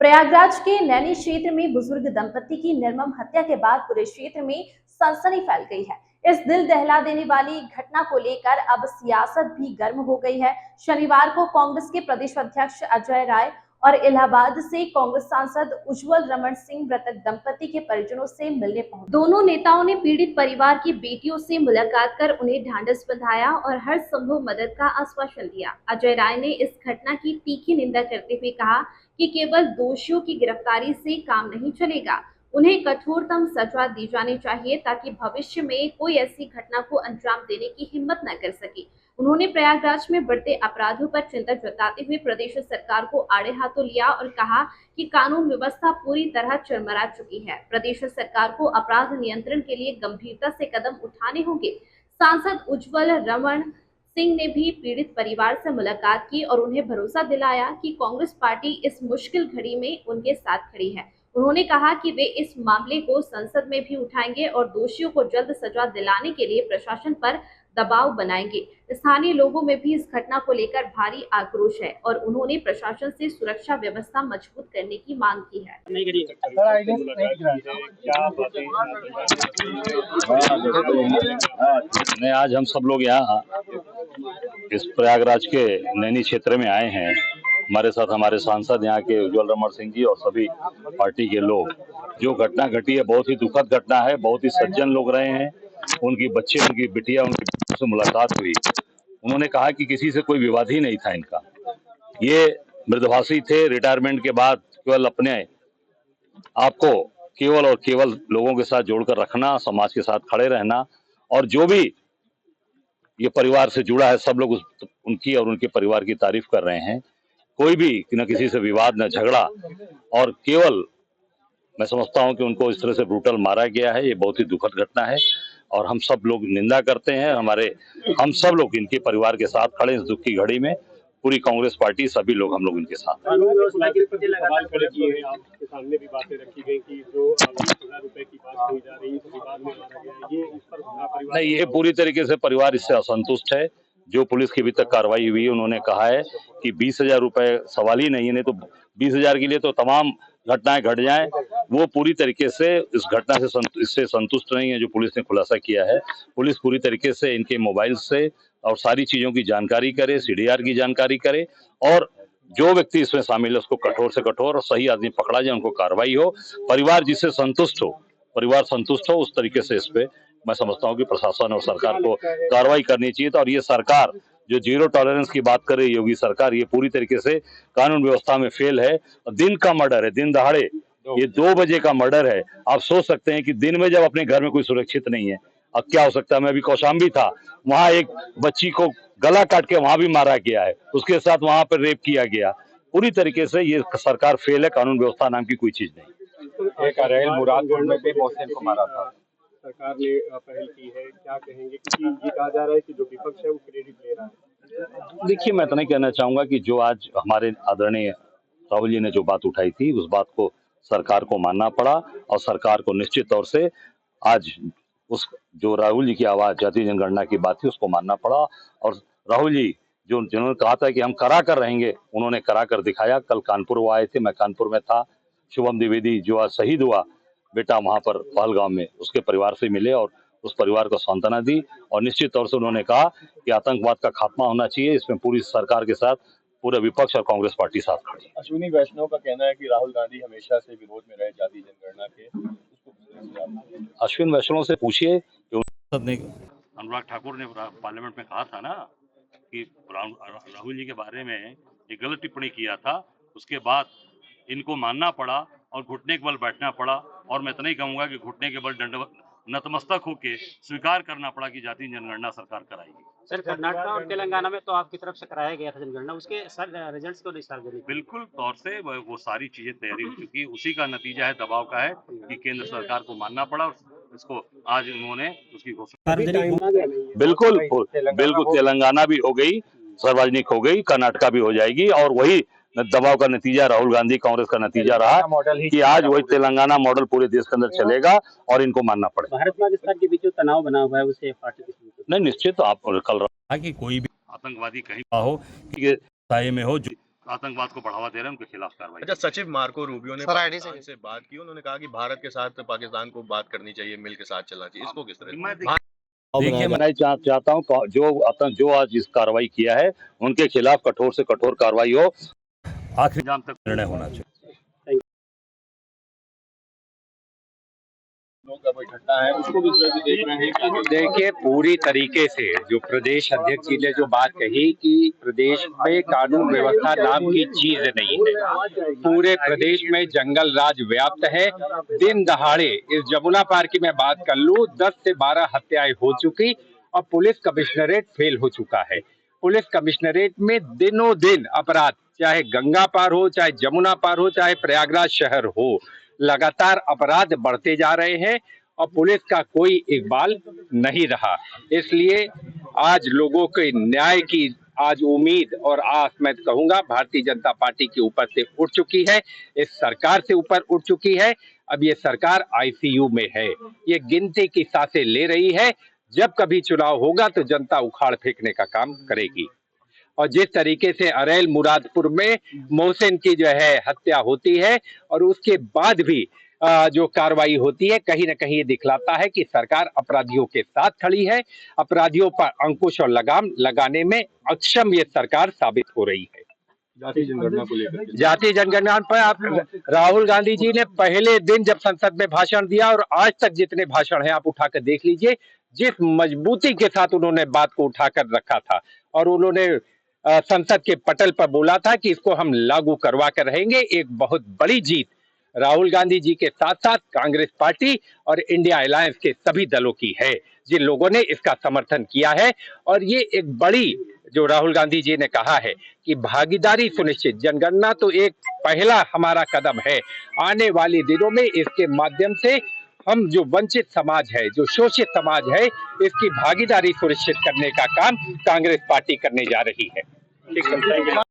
प्रयागराज के नैनी क्षेत्र में बुजुर्ग दंपति की निर्मम हत्या के बाद पूरे क्षेत्र में सनसनी फैल गई है। इस दिल दहला देने वाली घटना को लेकर अब सियासत भी गर्म हो गई है। शनिवार को कांग्रेस के प्रदेश अध्यक्ष अजय राय और इलाहाबाद से कांग्रेस सांसद उज्जवल रमण सिंह मृतक दंपति के परिजनों से मिलने पहुंचे। दोनों नेताओं ने पीड़ित परिवार की बेटियों से मुलाकात कर उन्हें ढांढस बंधाया और हर संभव मदद का आश्वासन दिया। अजय राय ने इस घटना की तीखी निंदा करते हुए कहा कि केवल दोषियों की गिरफ्तारी से काम नहीं चलेगा, उन्हें कठोरतम सजा दी जानी चाहिए ताकि भविष्य में कोई ऐसी घटना को अंजाम देने की हिम्मत न कर सके। उन्होंने प्रयागराज में बढ़ते अपराधों पर चिंता जताते हुए प्रदेश सरकार को आड़े हाथों लिया और कहा कि कानून व्यवस्था पूरी तरह चरमरा चुकी है। प्रदेश सरकार को अपराध नियंत्रण के लिए गंभीरता से कदम उठाने होंगे। सांसद उज्जवल रमण सिंह ने भी पीड़ित परिवार से मुलाकात की और उन्हें भरोसा दिलाया कि कांग्रेस पार्टी इस मुश्किल घड़ी में उनके साथ खड़ी है। उन्होंने कहा कि वे इस मामले को संसद में भी उठाएंगे और दोषियों को जल्द सजा दिलाने के लिए प्रशासन पर दबाव बनाएंगे। स्थानीय लोगों में भी इस घटना को लेकर भारी आक्रोश है और उन्होंने प्रशासन से सुरक्षा व्यवस्था मजबूत करने की मांग की है। आज हम सब लोग यहाँ इस प्रयागराज के नैनी क्षेत्र में आए हैं। हमारे साथ हमारे सांसद यहाँ के उज्जवल रमण सिंह जी और सभी पार्टी के लोग। जो घटना घटी है बहुत ही दुखद घटना है। बहुत ही सज्जन लोग रहे हैं। उनकी बच्चे, उनकी बिटिया, उनकी से मुलाकात हुई। उन्होंने कहा कि किसी से कोई विवाद ही नहीं था इनका। ये मृदभाषी थे। रिटायरमेंट के बाद केवल अपने आपको केवल और केवल लोगों के साथ जोड़कर रखना, समाज के साथ खड़े रहना, और जो भी ये परिवार से जुड़ा है सब लोग उनकी और उनके परिवार की तारीफ कर रहे हैं। कोई भी न किसी से विवाद, न झगड़ा, और केवल मैं समझता हूं कि उनको इस तरह से ब्रूटल मारा गया है। ये बहुत ही दुखद घटना है और हम सब लोग निंदा करते हैं। हम सब लोग इनके परिवार के साथ खड़े इस दुख की घड़ी में। पूरी कांग्रेस पार्टी, सभी लोग हम लोग इनके साथ हैं। नहीं, ये पूरी तरीके से परिवार इससे असंतुष्ट है। जो पुलिस की अभी तक कार्रवाई हुई है, उन्होंने कहा है कि 20,000 रुपए सवाल ही नहीं है, नहीं तो 20,000 के लिए तो तमाम घटनाएं घट जाएं। वो पूरी तरीके से इस घटना से इससे संतुष्ट नहीं है। जो पुलिस ने खुलासा किया है, पुलिस पूरी तरीके से इनके मोबाइल से और सारी चीजों की जानकारी करे, सीडीआर की जानकारी करे, और जो व्यक्ति इसमें शामिल है उसको कठोर से कठोर और सही आदमी पकड़ा जाए, उनको कार्रवाई हो। परिवार जिससे संतुष्ट हो, परिवार संतुष्ट हो, उस तरीके से इस पे मैं समझता हूँ कि प्रशासन और सरकार को कार्रवाई करनी चाहिए। और ये सरकार जो जीरो टॉलरेंस की बात कर रही है, योगी सरकार, ये पूरी तरीके से कानून व्यवस्था में फेल है। दिन का मर्डर है, दिन दहाड़े, ये 2 बजे का मर्डर है। आप सोच सकते हैं कि दिन में जब अपने घर में कोई सुरक्षित नहीं है, अब क्या हो सकता है। मैं अभी कौशाम्बी था, वहां एक बच्ची को गला काट के वहां भी मारा गया है, उसके साथ वहां पर रेप किया गया। पूरी तरीके से ये सरकार फेल है। कानून व्यवस्था नाम की कोई चीज नहीं। एक अरेल मुरादपुर में भी मोहसिन को मारा था। सरकार ने पहल की है, क्या कहेंगे? क्योंकि ये कहा जा रहा है कि जो विपक्ष है वो क्रेडिट ले रहा है। देखिए, मैं इतना कहना चाहूंगा कि जो आज हमारे आदरणीय राहुल जी ने जो बात उठाई थी, उस बात को सरकार को मानना पड़ा, और सरकार को निश्चित तौर से आज उस जो राहुल जी की आवाज जातीय जनगणना की बात थी उसको मानना पड़ा। और राहुल जी जिन्होंने कहा था कि हम करा कर रहेंगे, उन्होंने करा कर दिखाया। कल कानपुर वो आए थे, मैं कानपुर में था। शुभम द्विवेदी जो आज शहीद हुआ बेटा वहां पर पहलगाम में, उसके परिवार से मिले और उस परिवार को सांत्वना दी, और निश्चित तौर से उन्होंने कहा कि आतंकवाद का खात्मा होना चाहिए। इसमें पूरी सरकार के साथ पूरे विपक्ष और कांग्रेस पार्टी साथ खड़ी है। अश्विनी वैष्णव का कहना है कि राहुल गांधी हमेशा से विरोध में रहे जातीय जनगणना के। अश्विन वैष्णव से पूछिए कि अनुराग ठाकुर ने पार्लियामेंट में कहा था ना कि राहुल जी के बारे में एक गलत टिप्पणी किया था, उसके बाद इनको मानना पड़ा और घुटने के बल बैठना पड़ा। और मैं इतना ही कहूंगा कि घुटने के बल दंडवत नतमस्तक होके स्वीकार करना पड़ा कि जातीय जनगणना सरकार कराएगी। सर, कर्नाटक और तेलंगाना में तो आपकी तरफ से कराया गया था जनगणना, उसके सर रिजल्ट्स को नहीं सार्वजनिक? बिल्कुल तौर से वो सारी चीजें तैयारी हो चुकी है। उसी का नतीजा है, दबाव का है कि केंद्र सरकार को मानना पड़ा और इसको आज उन्होंने उसकी घोषणा। बिल्कुल तेलंगाना भी हो गई, सार्वजनिक हो गई, कर्नाटका भी हो जाएगी, और वही दबाव का नतीजा राहुल गांधी कांग्रेस का नतीजा रहा कि आज वही तेलंगाना मॉडल पूरे देश के अंदर चलेगा और इनको मानना पड़ेगा। भारत पाकिस्तान के बीच जो तनाव बना हुआ है उसे पार्टी नहीं, निश्चित। आप कल रहा कि कोई भी आतंकवादी कहीं हो कि साये में हो, जो आतंकवाद को बढ़ावा दे रहे हैं उनके खिलाफ कार्रवाई। अच्छा, सचिव मार्को रूबियो ने पाकिस्तान से बात की, उन्होंने कहा कि भारत के साथ पाकिस्तान को बात करनी चाहिए, मिल के साथ चलना चाहिए, इसको किस तरह? देखिए, मैं चाहता हूँ जो आज इस कार्रवाई किया है उनके खिलाफ कठोर से कठोर कार्रवाई हो, आखिरी जाम तक निर्णय होना चाहिए। है उसको भी देख रहे हैं। देखिए, पूरी तरीके से जो प्रदेश अध्यक्ष जी ने जो बात कही कि प्रदेश में कानून व्यवस्था नाम की चीज नहीं है, पूरे प्रदेश में जंगल राज व्याप्त है। दिन दहाड़े इस जमुना पार की मैं बात कर लूं, 10 से 12 हत्याएं हो चुकी और पुलिस कमिश्नरेट फेल हो चुका है। पुलिस कमिश्नरेट में दिनों दिन अपराध, चाहे गंगा पार हो, चाहे जमुना पार हो, चाहे प्रयागराज शहर हो, लगातार अपराध बढ़ते जा रहे हैं और पुलिस का कोई इकबाल नहीं रहा। इसलिए आज लोगों के न्याय की आज उम्मीद और आस मैं कहूंगा भारतीय जनता पार्टी के ऊपर से उठ चुकी है, इस सरकार से ऊपर उठ चुकी है। अब ये सरकार आईसीयू में है, ये गिनती की सांसें ले रही है। जब कभी चुनाव होगा तो जनता उखाड़ फेंकने का काम करेगी। और जिस तरीके से अरेल मुरादपुर में मोहसिन की जो है हत्या होती है और उसके बाद भी जो कार्रवाई होती है, कहीं ना कहीं ये दिखलाता है कि सरकार अपराधियों के साथ खड़ी है, अपराधियों पर अंकुश और लगाम लगाने में अक्षम ये सरकार साबित हो रही है। जातीय जनगणना को लेकर, जातीय जनगणना पर आप राहुल गांधी जी ने पहले दिन जब संसद में भाषण दिया और आज तक जितने भाषण हैं आप उठाकर देख लीजिए, जिस मजबूती के साथ उन्होंने बात को उठाकर रखा था और उन्होंने संसद के पटल पर बोला था कि इसको हम लागू करवा कर रहेंगे। एक बहुत बड़ी जीत राहुल गांधी जी के साथ साथ कांग्रेस पार्टी और इंडिया अलायंस के सभी दलों की है, जिन लोगों ने इसका समर्थन किया है। और ये एक बड़ी जो राहुल गांधी जी ने कहा है कि भागीदारी सुनिश्चित, जनगणना तो एक पहला हमारा कदम है। आने वाले दिनों में इसके माध्यम से हम जो वंचित समाज है, जो शोषित समाज है, इसकी भागीदारी सुनिश्चित करने का काम कांग्रेस पार्टी करने जा रही है।